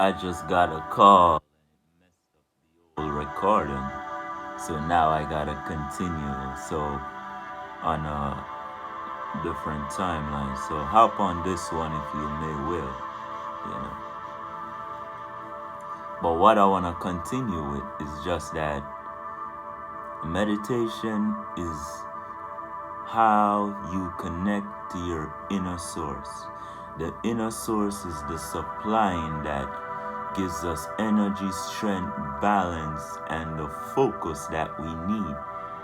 I just got a call, full recording, so now I gotta continue. So on a different timeline. So hop on this one if you may will, you know. But what I wanna continue with is just that meditation is how you connect to your inner source. The inner source is the supplying that gives us energy, strength, balance, and the focus that we need.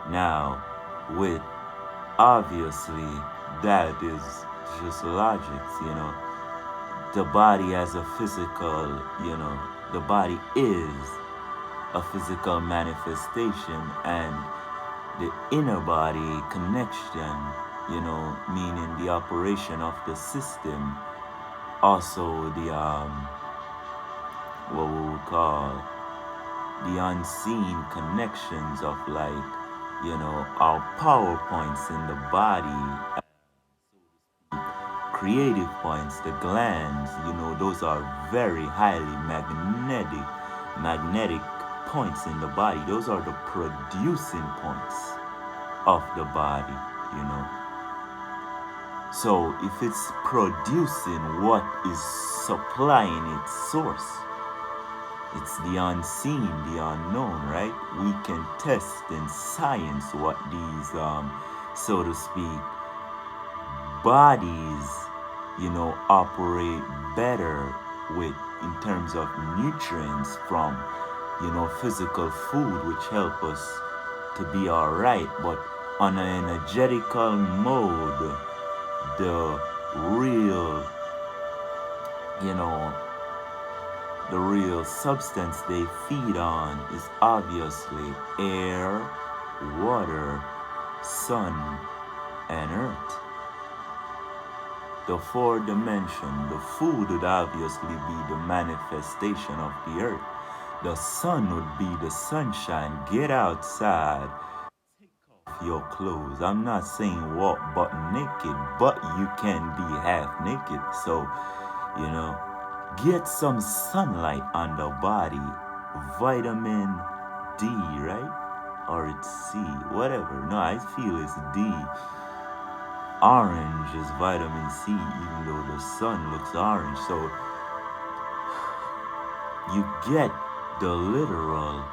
Now, with obviously, that is just logic. The body as a physical, the body is a physical manifestation, and the inner body connection, meaning the operation of the system, also the what we would call the unseen connections of our power points in the body, creative points, the glands, those are very highly magnetic points in the body. Those are the producing points of the body. So if it's producing, what is supplying its source? It's the unseen, the unknown, right? We can test in science what these, so to speak, bodies, operate better with in terms of nutrients from, physical food, which help us to be all right. But on an energetical mode, the real, you know, the real substance they feed on is obviously air, water, sun, and earth. The four dimension, the food would obviously be the manifestation of the earth. The sun would be the sunshine. Get outside, your clothes. I'm not saying walk butt naked, but you can be half naked. So, you know, get some sunlight on the body. Vitamin D, right? Or it's C, whatever. No, I feel it's D. Orange is vitamin C, even though the sun looks orange. So you get the literal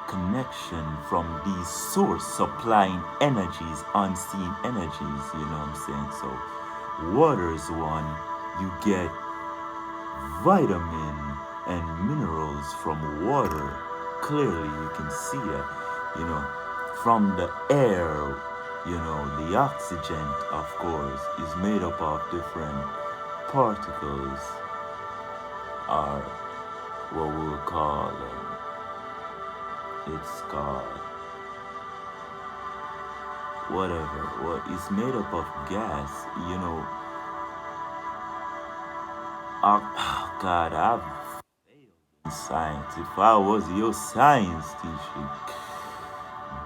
connection from these source supplying energies, unseen energies, you know what I'm saying? So water is one, you get vitamin and minerals from water. Clearly you can see that, from the air, the oxygen, of course, is made up of different particles, or what we'll call it's called whatever. What is made up of gas. Oh, God, I've failed in science. If I was your science teacher,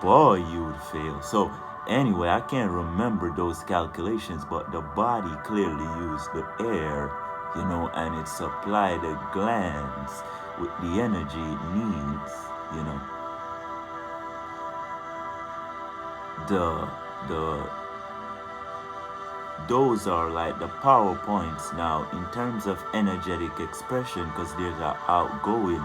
boy, you would fail. So anyway, I can't remember those calculations, but the body clearly used the air, and it supplied the glands with the energy it needs. The those are like the power points now in terms of energetic expression, because there's an outgoing.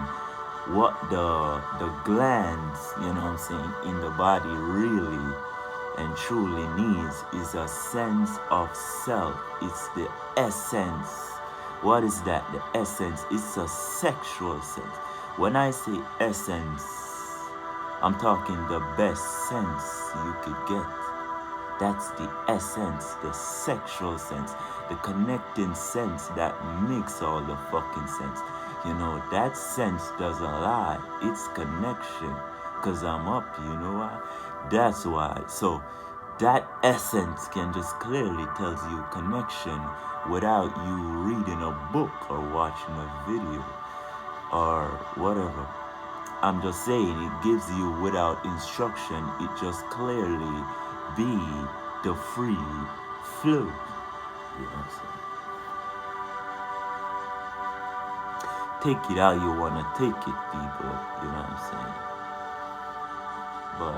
What the glands, what I'm saying, in the body really and truly needs is a sense of self. It's the essence. What is that? The essence. It's a sexual sense. When I say essence, I'm talking the best sense you could get. That's the essence, the sexual sense, the connecting sense that makes all the fucking sense. That sense doesn't lie. It's connection. Because I'm up, you know why? That's why. So that essence can just clearly tells you connection without you reading a book or watching a video or whatever. I'm just saying it gives you without instruction. It just clearly be the free flow. You know what I'm saying? take it how you want to take it, people. You know what I'm saying? But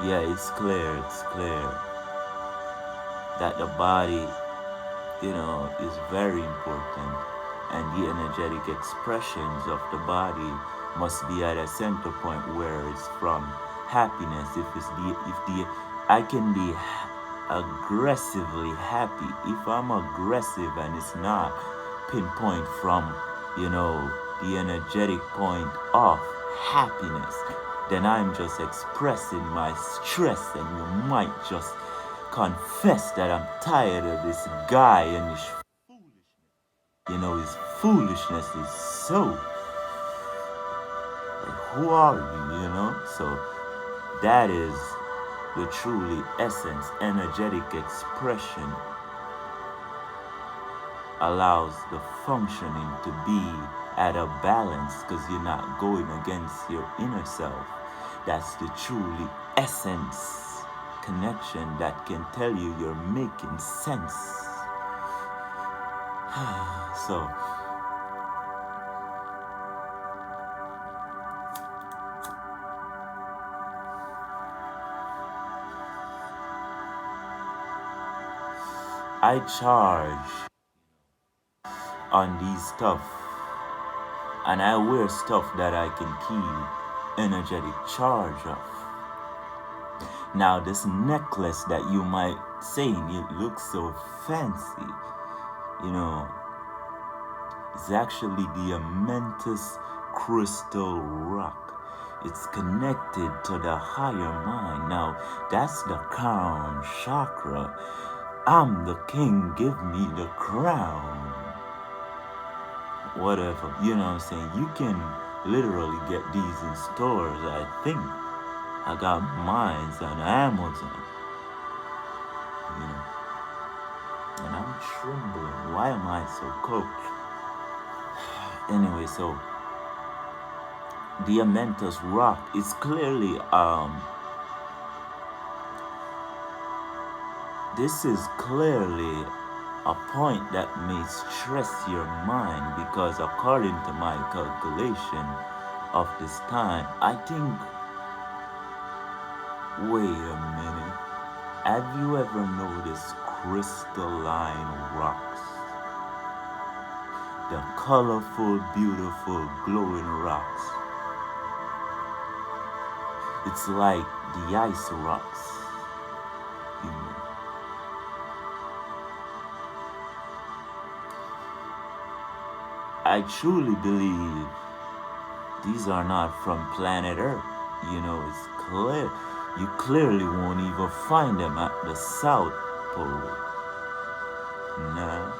yeah, it's clear that the body, is very important, and the energetic expressions of the body must be at a center point where it's from happiness. If I can be aggressively happy. If I'm aggressive and it's not pinpoint from, the energetic point of happiness, then I'm just expressing my stress, and you might just confess that I'm tired of this guy and his his foolishness is so, like, who are you? So that is the truly essence. Energetic expression allows the functioning to be at a balance because you're not going against your inner self. That's the truly essence connection that can tell you you're making sense. So I charge on these stuff, and I wear stuff that I can keep energetic charge of. Now, this necklace that you might say it looks so fancy, is actually the Amentus crystal rock. It's connected to the higher mind. Now, that's the crown chakra. I'm the king, give me the crown. Whatever, you know what I'm saying? You can literally get these in stores, I think. I got mines on Amazon. And I'm trembling. Why am I so cold? Anyway, so the Amentus rock is clearly this is clearly a point that may stress your mind, because according to my calculation of this time, I think, wait a minute, have you ever noticed crystalline rocks? The colorful, beautiful, glowing rocks. It's like the ice rocks. I truly believe these are not from planet Earth. It's clear. You clearly won't even find them at the South Pole. Nah.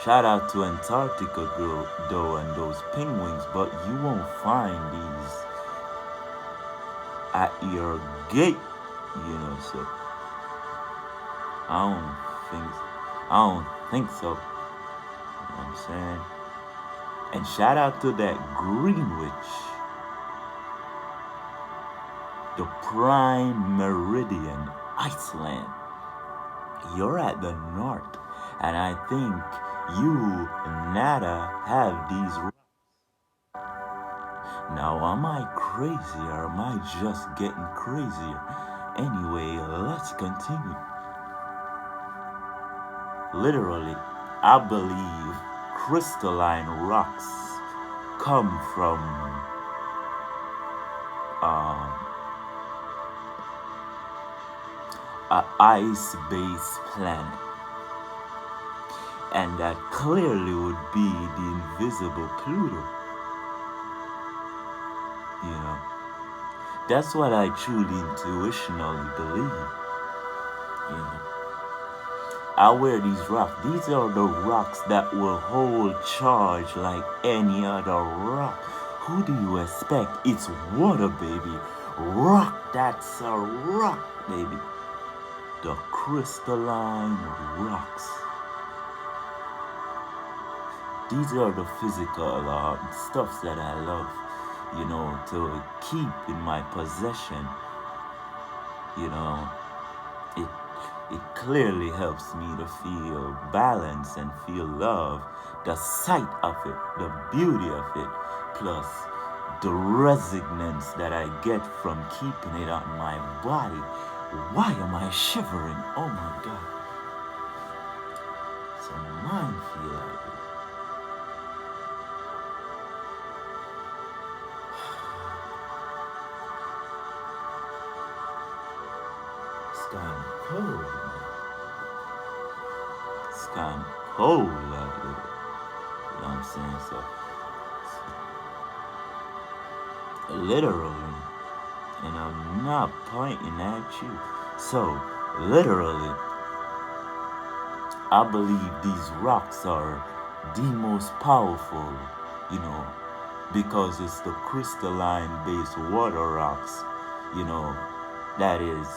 Shout out to Antarctica, though, and those penguins, but you won't find these at your gate, so I don't think so. You know what I'm saying? And shout out to that Greenwich, the prime meridian, Iceland. You're at the north, and I think you, nada, have these rocks. Now, am I crazy, or am I just getting crazier? Anyway, let's continue. Literally, I believe crystalline rocks come from an ice-based planet, and that clearly would be the invisible Pluto. That's what I truly intuitionally believe. I wear these rocks. These are the rocks that will hold charge like any other rock. Who do you expect? It's water, baby. Rock, that's a rock, baby. The crystalline rocks. These are the physical stuffs that I love, to keep in my possession. It clearly helps me to feel balance and feel love. The sight of it, the beauty of it, plus the resonance that I get from keeping it on my body. Why am I shivering? Oh my God. It's a minefield out there. It's kind of cold. It's kind of cold out there. You know what I'm saying? So, literally, and I'm not pointing at you. So, literally, I believe these rocks are the most powerful, you know, because it's the crystalline based water rocks, you know, that is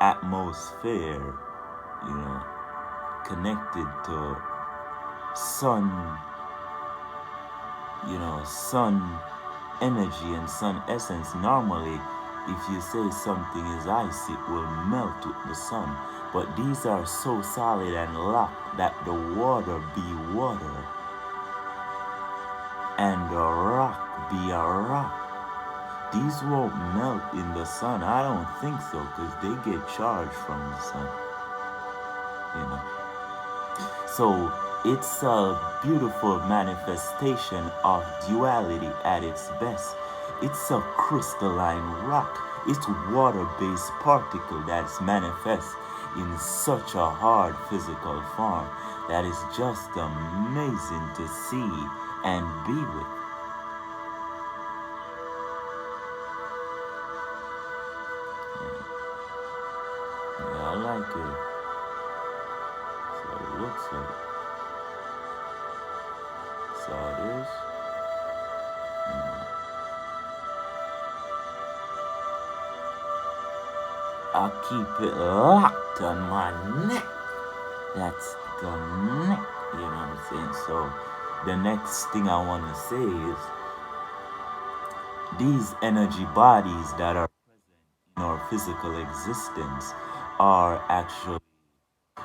atmosphere, you know, connected to sun, you know, sun energy and sun essence. Normally, if you say something is ice, it will melt with the sun. But these are so solid and locked that the water be water and the rock be a rock. These won't melt in the sun. I don't think so, because they get charged from the sun, you know. So it's a beautiful manifestation of duality at its best. It's a crystalline rock. It's water-based particle that's manifest in such a hard physical form that is just amazing to see and be with. Yeah, I like it. So it looks like. So it is. I keep it locked on my neck. That's the neck. You know what I'm saying? So the next thing I want to say is these energy bodies that are present in our physical existence are actually,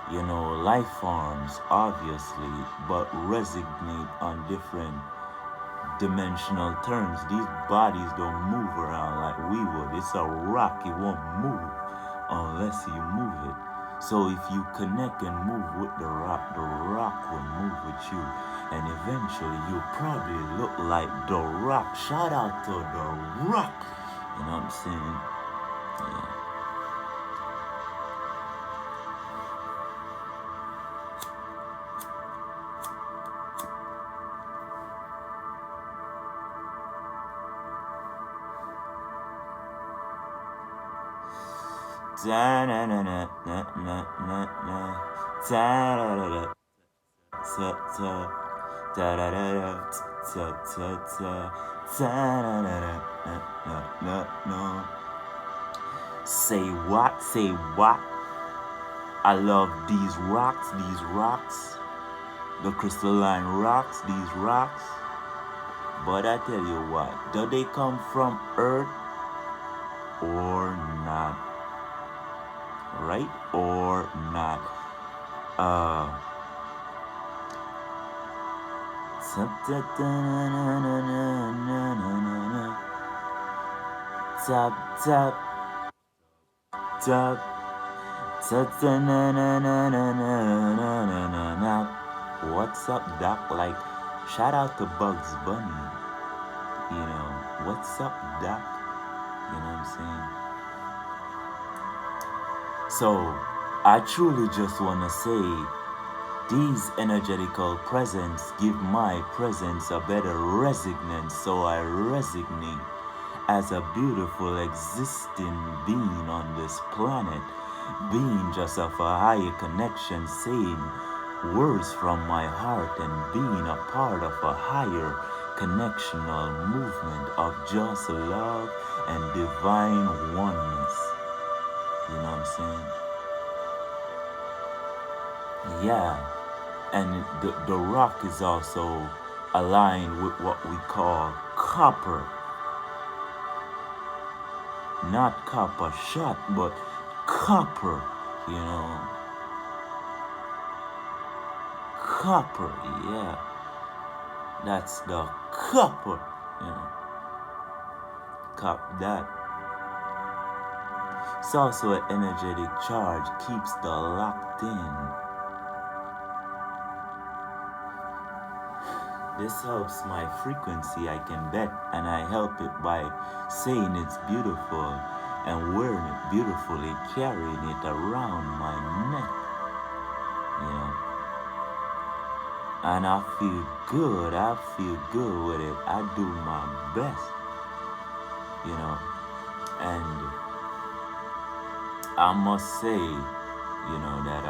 you know, life forms, obviously, but resonate on different dimensional terms. These bodies don't move around like we would. It's a rock, it won't move unless you move it. So if you connect and move with the rock will move with you. And eventually you'll probably look like the rock. Shout out to the rock. You know what I'm saying? Yeah. Da na na na na na na na. Da da da da. Ta ta. Da da da da. Ta ta ta. Da da da da. No no no. Say what? Say what? I love these rocks. The crystalline rocks. These rocks. But I tell you what, do they come from Earth or not? Right or not? Tap tap tap. What's up, Doc? Like, shout out to Bugs Bunny. You know, what's up, Doc? You know what I'm saying? So, I truly just want to say these energetical presence give my presence a better resonance, so I resonate as a beautiful existing being on this planet, being just of a higher connection, saying words from my heart and being a part of a higher connectional movement of just love and divine oneness. You know what I'm saying? Yeah. And the rock is also aligned with what we call copper. Not copper shot, but copper, you know, copper, yeah, that's the copper, you know, cop that. It's also an energetic charge, keeps the locked in. This helps my frequency, I can bet, and I help it by saying it's beautiful and wearing it beautifully, carrying it around my neck, you know. And I feel good with it. I do my best, you know. And I must say, you know, that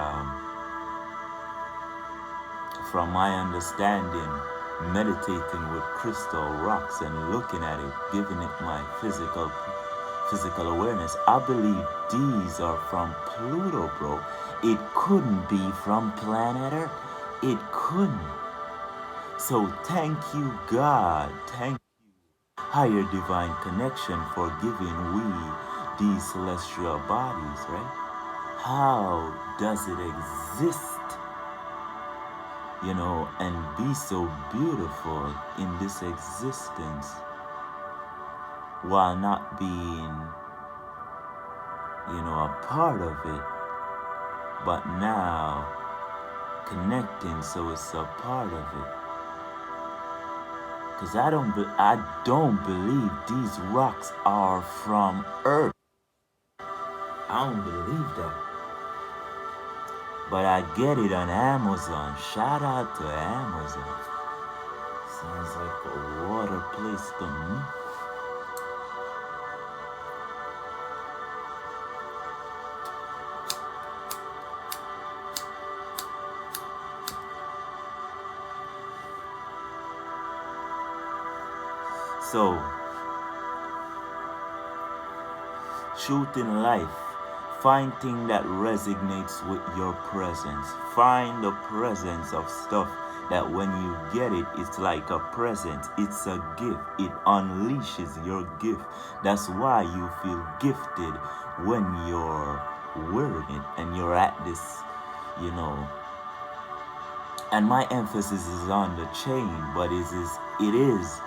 from my understanding, meditating with crystal rocks and looking at it, giving it my physical awareness, I believe these are from Pluto, bro. It couldn't be from planet Earth. It couldn't. So thank you, God. Thank higher divine connection for giving we these celestial bodies, right? How does it exist, you know, and be so beautiful in this existence while not being, you know, a part of it, but now connecting so it's a part of it? Because I don't believe these rocks are from Earth. I don't believe that. But I get it on Amazon. Shout out to Amazon. Sounds like a water place to me. So, truth in life, find thing that resonates with your presence. Find the presence of stuff that when you get it, it's like a present. It's a gift. It unleashes your gift. That's why you feel gifted when you're wearing it and you're at this, you know. And my emphasis is on the chain, but it is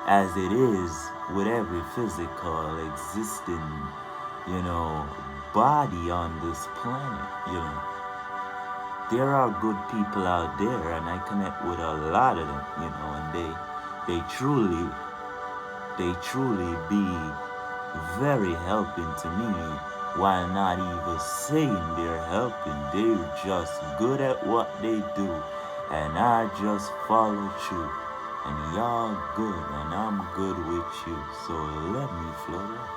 as it is with every physical existing, you know, body on this planet, you know. There are good people out there, and I connect with a lot of them, you know, and they truly be very helping to me while not even saying they're helping. They're just good at what they do, and I just follow through. And y'all good, and I'm good with you. So let me float up.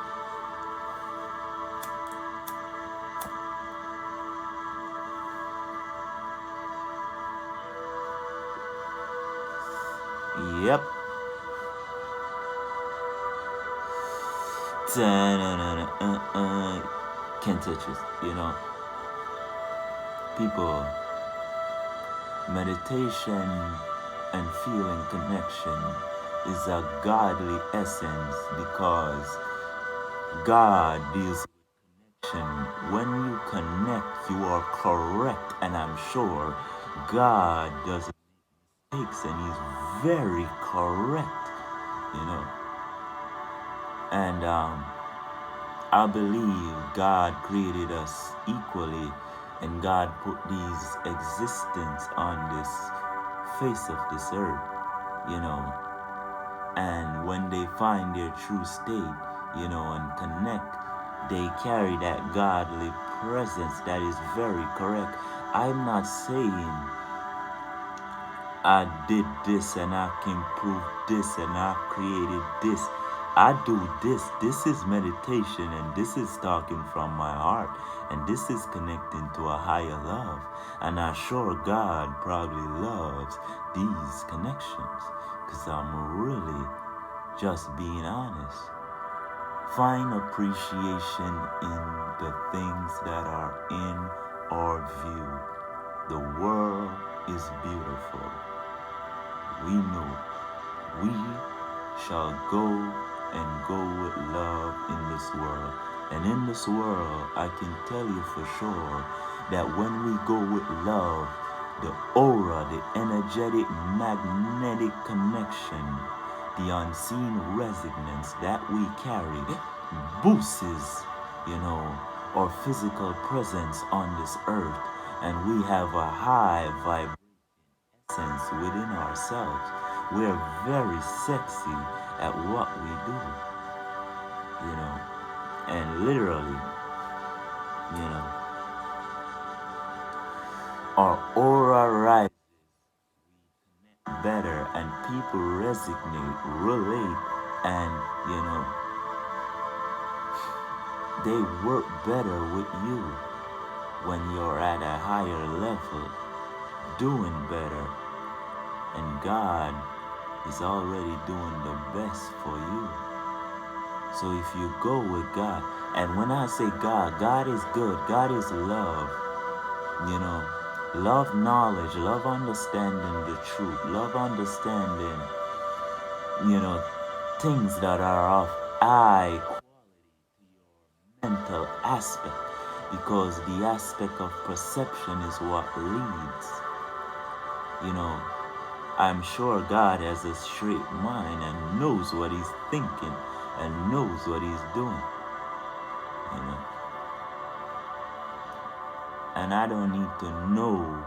Yep. Can't touch it, you know. People, meditation and feeling connection is a godly essence because God deals with connection. When you connect, you are correct, and I'm sure God doesn't make mistakes, and He's very correct, you know. And I believe God created us equally, and God put these existence on this face of this earth, you know. And when they find their true state, you know, and connect, they carry that godly presence that is very correct. I'm not saying I did this and I can prove this and I created this. I do this. This is meditation, and this is talking from my heart, and this is connecting to a higher love. And I'm sure God probably loves these connections, because I'm really just being honest. Find appreciation in the things that are in our view. The world is beautiful. We know we shall go and go with love in this world. And in this world, I can tell you for sure that when we go with love, the aura, the energetic, magnetic connection, the unseen resonance that we carry boosts, our physical presence on this earth. And we have a high vibration sense within ourselves. We're very sexy at what we do, you know, and literally, you know, our aura rises better and people resonate, relate, and, they work better with you when you're at a higher level, doing better, and God is already doing the best for you. So if you go with God, and when I say God, God is good, God is love, love knowledge, love understanding the truth, love understanding, things that are of high mental aspect, because the aspect of perception is what leads. I'm sure God has a straight mind and knows what he's thinking and knows what he's doing, you know. And I don't need to know,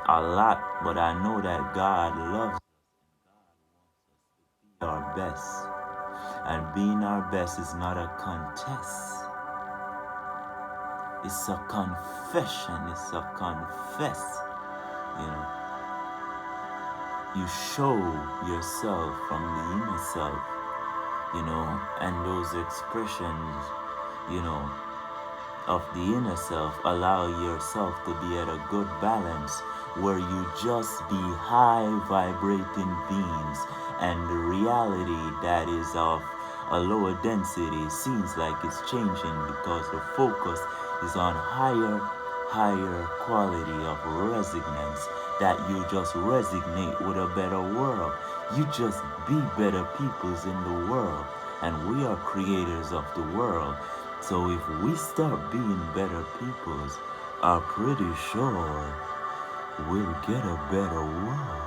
a lot, but I know that God loves our best. And being our best is not a contest. It's a confession. It's a confess, you know. You show yourself from the inner self, and those expressions, you know, of the inner self allow yourself to be at a good balance where you just be high vibrating beings, and the reality that is of a lower density seems like it's changing because the focus is on higher quality of resonance, that you just resonate with a better world. You just be better peoples in the world, and we are creators of the world. So if we start being better peoples, I'm pretty sure we'll get a better world.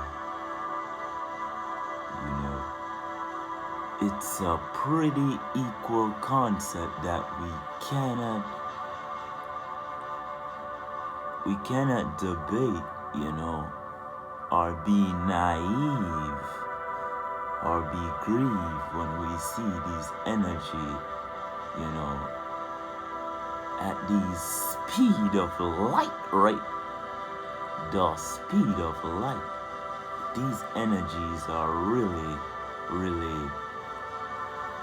It's a pretty equal concept that we cannot debate, or be naive or be grieved when we see these energy, at the speed of light, right? The speed of light. These energies are really, really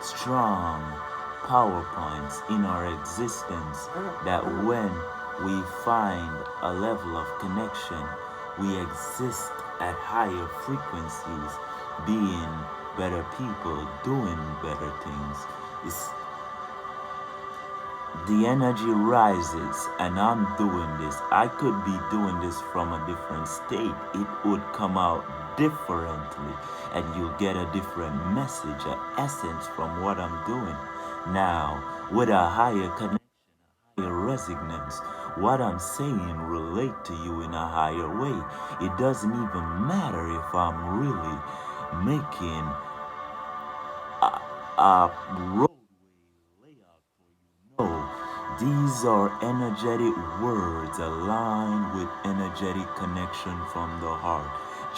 strong power points in our existence, that when we find a level of connection, we exist at higher frequencies, being better people, doing better things. The energy rises, and I'm doing this. I could be doing this from a different state. It would come out differently, and you'll get a different message, an essence from what I'm doing. Now, with a higher connection, higher resonance, what I'm saying relate to you in a higher way. It doesn't even matter if I'm really making a roadway layout for you. No, these are energetic words aligned with energetic connection from the heart.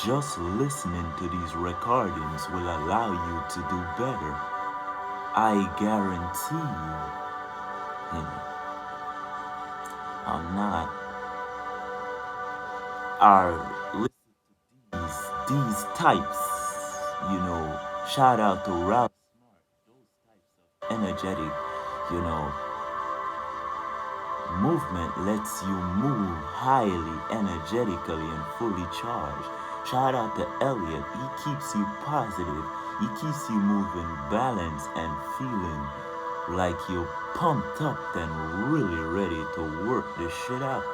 Just listening to these recordings will allow you to do better. I guarantee you, I'm not. Are these types, shout out to Ralph Smart, those types of energetic, movement lets you move highly energetically and fully charged. Shout out to Elliot, he keeps you positive, he keeps you moving balanced and feeling like you're pumped up and really ready to work this shit out.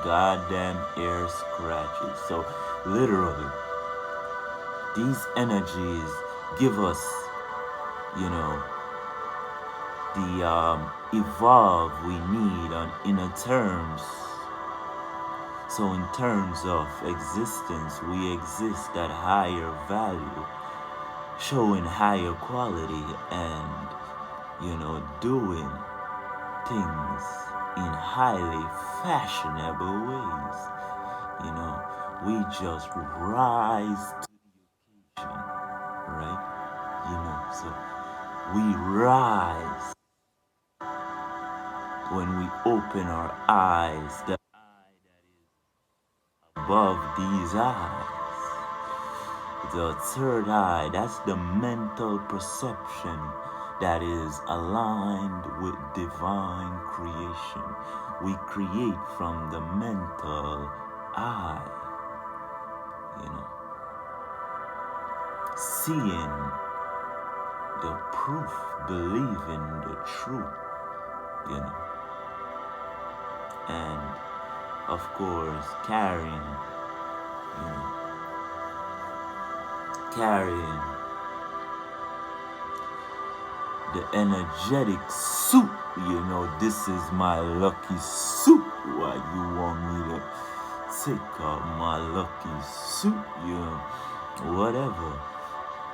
goddamn air scratches. So literally, these energies give us, you know, the evolve we need on inner terms. So in terms of existence, we exist at higher value, showing higher quality and, doing things in highly fashionable ways. You know, we just rise to the occasion, right? So we rise when we open our eyes, the eye that is above these eyes. The third eye, that's the mental perception that is aligned with divine creation. We create from the mental eye, seeing the proof, believing the truth, and of course carrying the energetic suit. This is my lucky suit. Why you want me to take off my lucky suit? Whatever.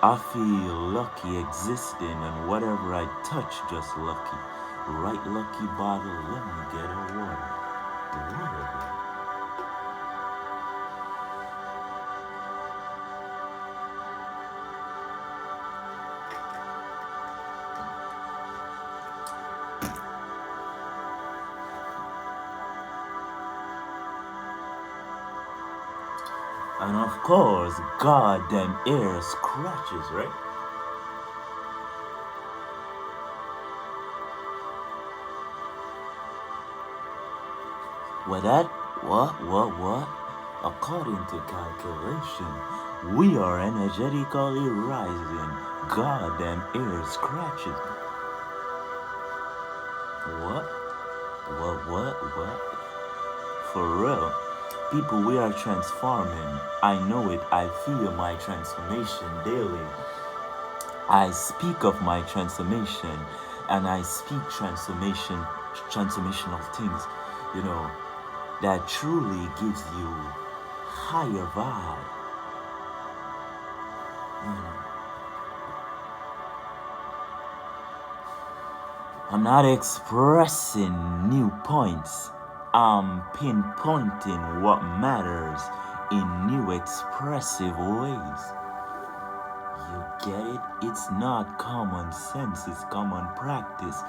I feel lucky existing, and whatever I touch, just lucky. Right lucky bottle, let me get a water. Water. And of course, goddamn air scratches, right? What? According to calculation, we are energetically rising. Goddamn air scratches. What? For real. People, we are transforming. I know it. I feel my transformation daily. I speak of my transformation, and I speak transformational things, that truly gives you higher vibe. I'm not expressing new points. I'm pinpointing what matters in new expressive ways. You get it? It's not common sense, it's common practice.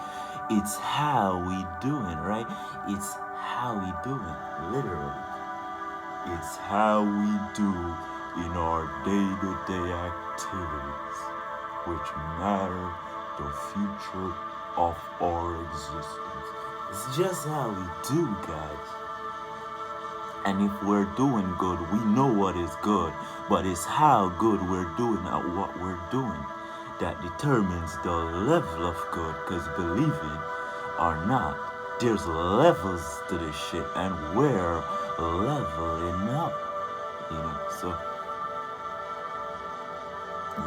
It's how we doing, right? It's how we doing, literally. It's how we do in our day-to-day activities, which matter the future of our existence. It's just how we do, guys. And if we're doing good, we know what is good, but it's how good we're doing at what we're doing that determines the level of good. Because believe it or not, there's levels to this shit, and we're leveling up, so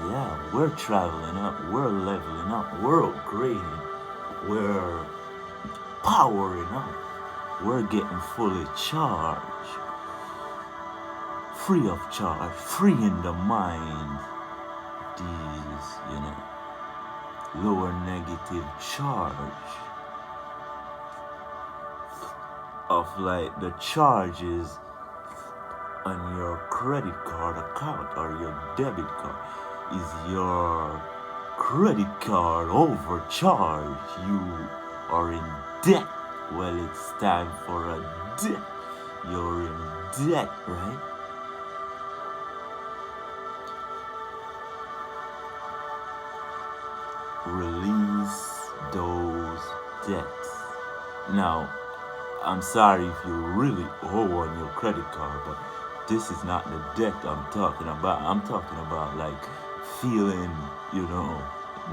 yeah, we're traveling up, we're leveling up, we're upgrading, we're powering up, we're getting fully charged, free of charge, freeing the mind, these, lower negative charge of like the charges on your credit card account or your debit card. Is your credit card overcharged? You are in debt. Well, it's time for a debt. You're in debt, right? Release those debts. Now, I'm sorry if you really owe on your credit card, but this is not the debt I'm talking about. I'm talking about like feeling,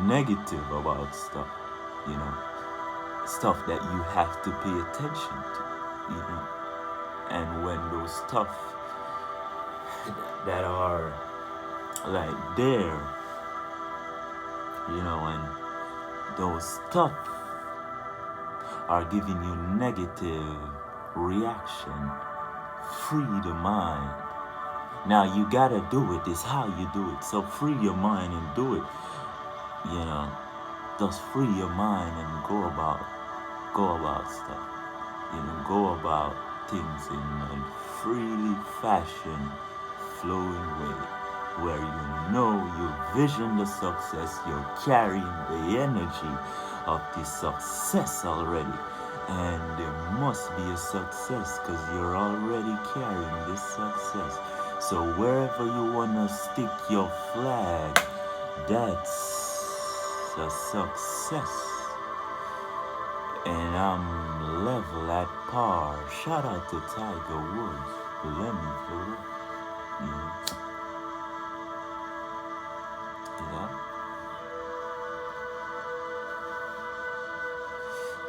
negative about stuff, stuff that you have to pay attention to, And when those stuff that are like there, and those stuff are giving you negative reaction, free the mind. Now you gotta do it. It's how you do it. So free your mind and do it. Just free your mind and go about stuff. Go about things in a freely fashion, flowing way, where you vision the success, you're carrying the energy of the success already. And there must be a success because you're already carrying this success. So wherever you wanna stick your flag, that's a success. And I'm level at par. Shout out to Tiger Woods. Let me float up.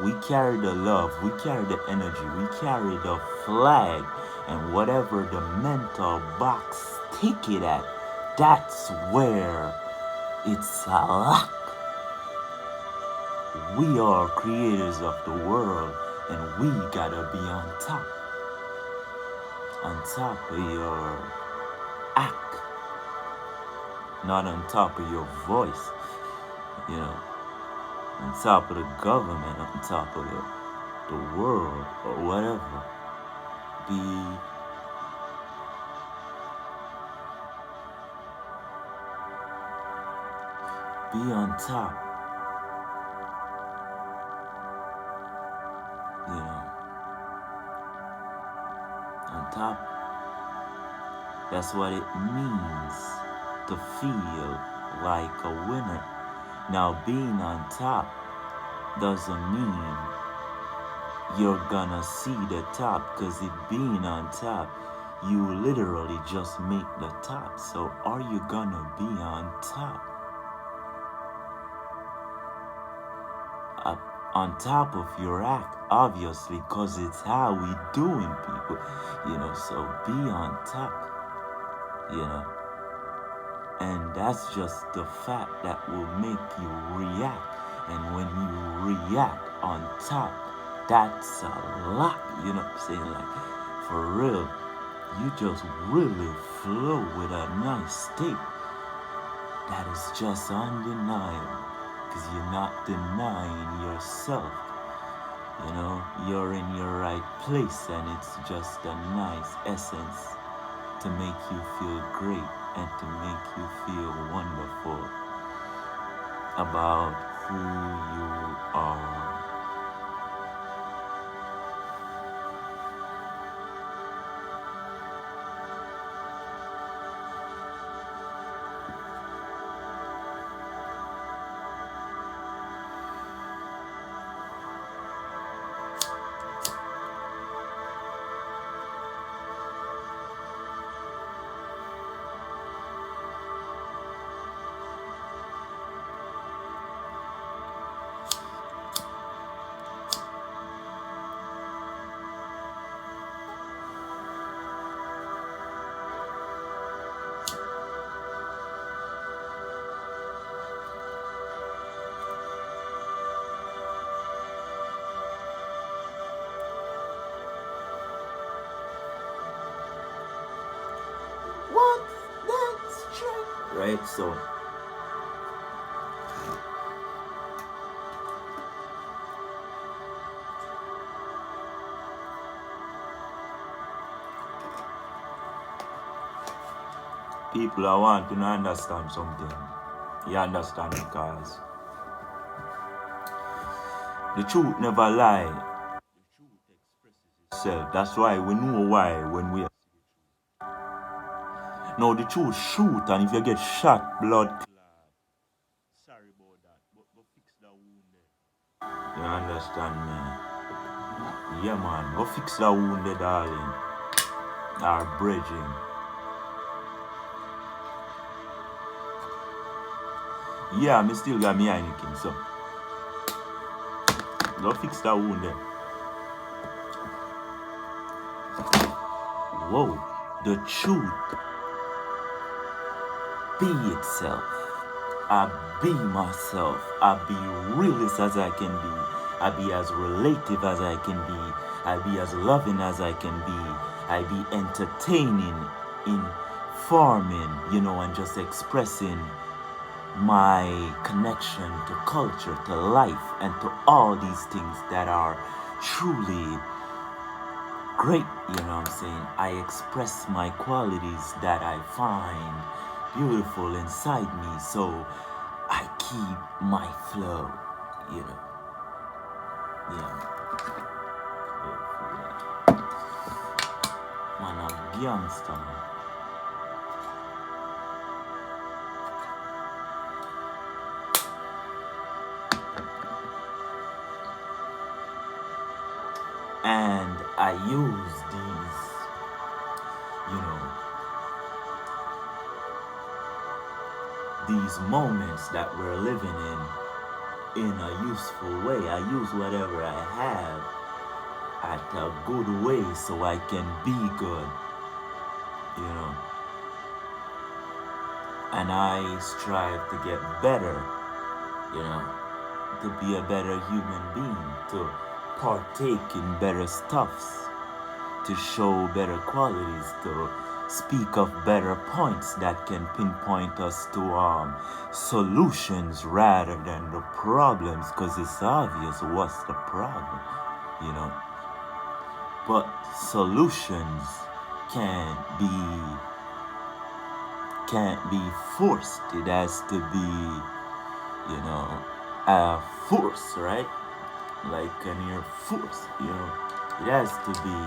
We carry the love, we carry the energy, we carry the flag, and whatever the mental box take it at, that's where it's a lock. We are creators of the world, and we gotta be on top of your act, not on top of your voice, on top of the government, on top of the world, or whatever. Be on top. On top. That's what it means to feel like a winner. Now, being on top doesn't mean you're gonna see the top, because it being on top, you literally just make the top. So are you gonna be on top? On top of your act, obviously, because it's how we doing people, so be on top, and that's just the fact that will make you react. And when you react on top, that's a lot, like, for real, you just really flow with a nice state that is just undeniable, because you're not denying yourself. You're in your right place, and it's just a nice essence to make you feel great and to make you feel wonderful about who you are. Right, so people, I want to understand something. You understand, because the truth never lie. The truth expresses itself. That's why we know why when we now the truth shoot, and if you get shot, blood clot. Sorry about that, but go fix that wound there. You understand me? Yeah, man, go fix that wound there, darling. Our bridging. Yeah, me still got me Heineken, so go fix that wound there. whoa, the truth be itself. I be myself. I be realist as I can be. I be as relative as I can be. I be as loving as I can be. I be entertaining, informing, and just expressing my connection to culture, to life, and to all these things that are truly great, what I'm saying? I express my qualities that I find beautiful inside me, so I keep my flow, you know. Yeah. Man, I'm gangster, man. And I use these, these moments that we're living in a useful way. I use whatever I have at a good way so I can be good, and I strive to get better, to be a better human being, to partake in better stuffs, to show better qualities, to speak of better points that can pinpoint us to solutions rather than the problems, because it's obvious what's the problem, but solutions can't be forced. It has to be, a force, right? Like an air force, it has to be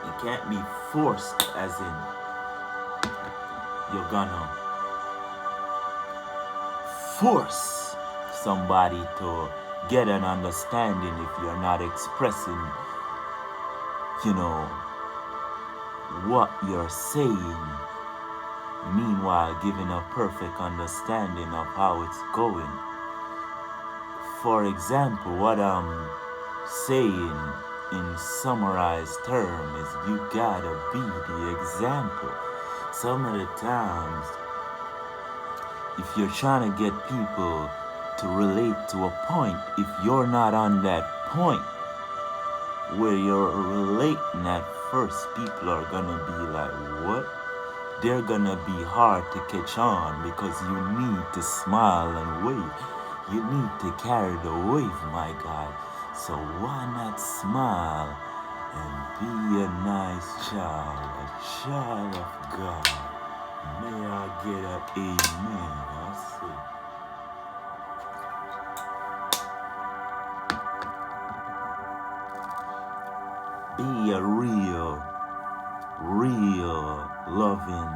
it can't be forced as in you're gonna force somebody to get an understanding if you're not expressing, what you're saying, meanwhile giving a perfect understanding of how it's going. For example, what I'm saying in summarized term is you gotta be the example. Some of the times, if you're trying to get people to relate to a point, if you're not on that point where you're relating at first, people are gonna be like, what? They're gonna be hard to catch on because you need to smile and wave. You need to carry the wave, my God. So why not smile and be a nice child, a child of God? May I get an amen? I say, be a real loving